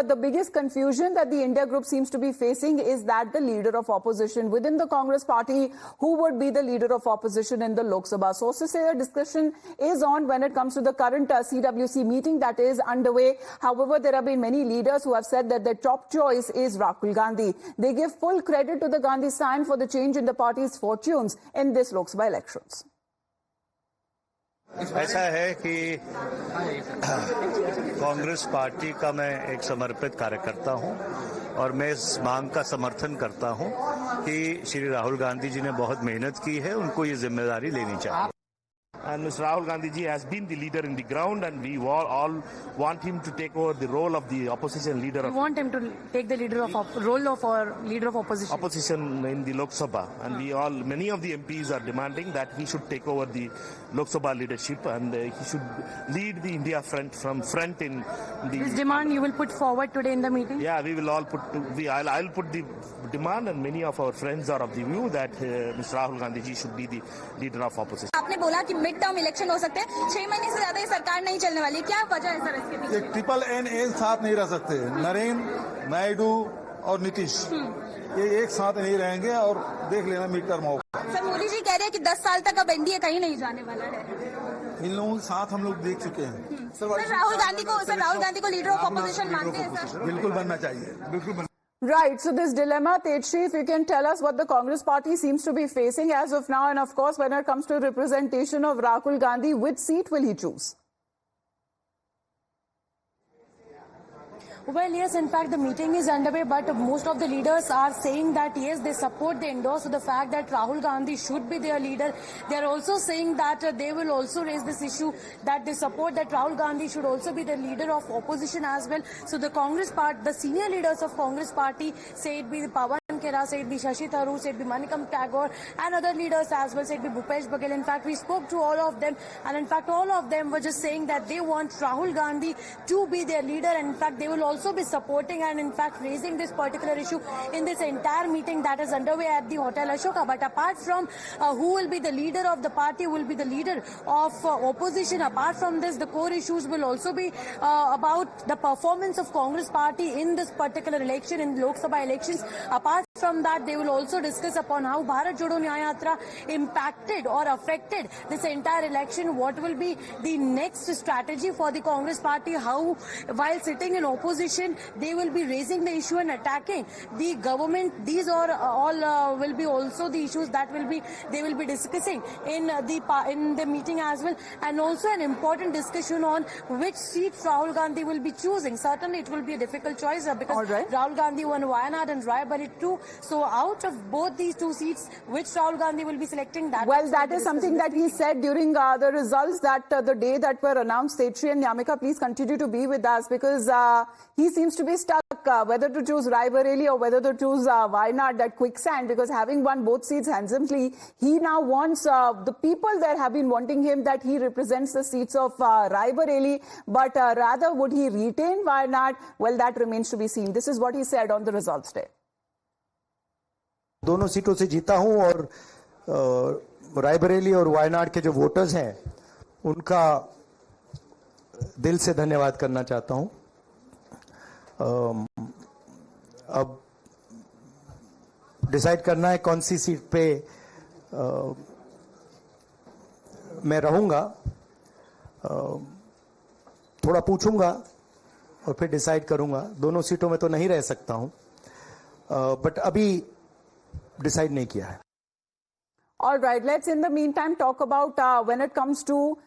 the biggest confusion that the India group seems to be facing is that the leader of opposition within the Congress party, who would be the leader of opposition in the Lok Sabha. Sources say a discussion is on when it comes to the current CWC meeting that is underway. However, there have been many leaders who have said that their top choice is Rahul Gandhi. They give full credit to the Gandhi sign for the change in the party's fortunes in this Lok Sabha elections. ऐसा है कि Congress party का मैं एक समर्पित कार्यकर्ता हूं और मैं इस मांग का समर्थन करता हूं कि श्री राहुल गांधी जी ने बहुत मेहनत की है, उनको ये जिम्मेदारी लेनी चाहिए. And Mr. Rahul Gandhi ji has been the leader in the ground, and we all want him to take over the role of the opposition leader. We want him to take the role of our leader of opposition. Opposition in the Lok Sabha, and many of the MPs are demanding that he should take over the Lok Sabha leadership, and he should lead the India front in the. This demand you will put forward today in the meeting? Yeah, we will all I'll put the demand, and many of our friends are of the view that Mr. Rahul Gandhi ji should be the leader of opposition. आपने बोला कि mid term election हो सकते हैं, 6 महीने से ज्यादा ये सरकार नहीं चलने वाली, क्या वजह है सर इसके पीछे? ये ट्रिपल एन एक साथ नहीं रह सकते. नरेंद्र, नायडू और नीतीश ये एक साथ नहीं रहेंगे, और देख लेना मिड टर्म होगा. सर मोदी जी कह रहे हैं कि 10 साल तक अब एनडीए कहीं नहीं जाने वाला है. इन लोगों के साथ हम लोग देख चुके हैं. सर राहुल गांधी को लीडर ऑफ ऑपोजिशन मानते हैं सर? बिल्कुल बनना चाहिए, बिल्कुल. Right, so this dilemma, Tejshri, if you can tell us what the Congress party seems to be facing as of now, and of course when it comes to representation of Rahul Gandhi, which seat will he choose? Well, yes, in fact, the meeting is underway, but most of the leaders are saying that, yes, they support, they endorse the fact that Rahul Gandhi should be their leader. They are also saying that they will also raise this issue, that they support that Rahul Gandhi should also be the leader of opposition as well. So the Congress party, the senior leaders of Congress party, say it be Pawan Khera, say it be Shashi Tharoor, say it be Manikam Tagore, and other leaders as well, say it be Bhupesh Baghel. In fact, we spoke to all of them, and in fact, all of them were just saying that they want Rahul Gandhi to be their leader, and in fact, they will also be supporting and in fact raising this particular issue in this entire meeting that is underway at the Hotel Ashoka. But apart from who will be the leader of the party, who will be the leader of opposition, apart from this, the core issues will also be about the performance of Congress party in this particular election, in Lok Sabha elections. Apart from that, they will also discuss upon how Bharat Jodo Nyaya Yatra impacted or affected this entire election. What will be the next strategy for the Congress party? How, while sitting in opposition, they will be raising the issue and attacking the government. These are all will be also the issues that they will be discussing in the meeting as well, and also an important discussion on which seat Rahul Gandhi will be choosing. Certainly, it will be a difficult choice because Rahul Gandhi won Wayanad and Raebareli too. So, out of both these two seats, which Rahul Gandhi will be selecting? That is something that he said during the results that the day that were announced. Tejshri and Nyamika, please continue to be with us because he seems to be stuck whether to choose Raebareli or whether to choose Wayanad, that quicksand, because having won both seats handsomely, he now wants the people there have been wanting him that he represents the seats of Raebareli, but rather would he retain Wayanad? Well, that remains to be seen. This is what he said on the results day. दोनों सीटों से जीता हूं और रायबरेली और वायनाड के जो voters हैं उनका दिल से धन्यवाद करना चाहता हूं. अब डिसाइड करना है कौन सी सीट पे मैं रहूंगा. थोड़ा पूछूंगा और फिर डिसाइड करूंगा. दोनों सीटों में तो नहीं रह सकता हूं, बट अभी डिसाइड नहीं किया है. All right, let's in the meantime talk about when it comes to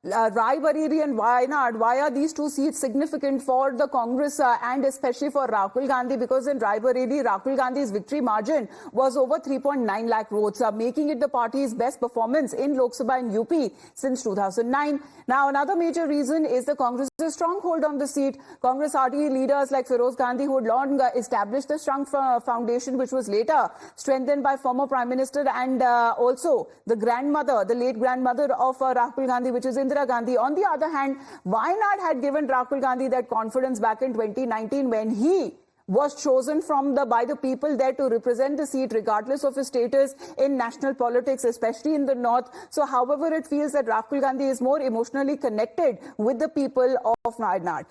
Raebareli and Wayanad. Why are these two seats significant for the Congress and especially for Rahul Gandhi? Because in Raebareli, Rahul Gandhi's victory margin was over 3.9 lakh votes, making it the party's best performance in Lok Sabha and UP since 2009. Now, another major reason is the Congress's stronghold on the seat. Congress RD leaders like Feroz Gandhi, who had long established the strong foundation, which was later strengthened by former Prime Minister and also the grandmother, the late grandmother of Rahul Gandhi, which is Indira Gandhi. On the other hand, Wayanad had given Rahul Gandhi that confidence back in 2019 when he was chosen by the people there to represent the seat regardless of his status in national politics, especially in the north. So however, it feels that Rahul Gandhi is more emotionally connected with the people of Wayanad.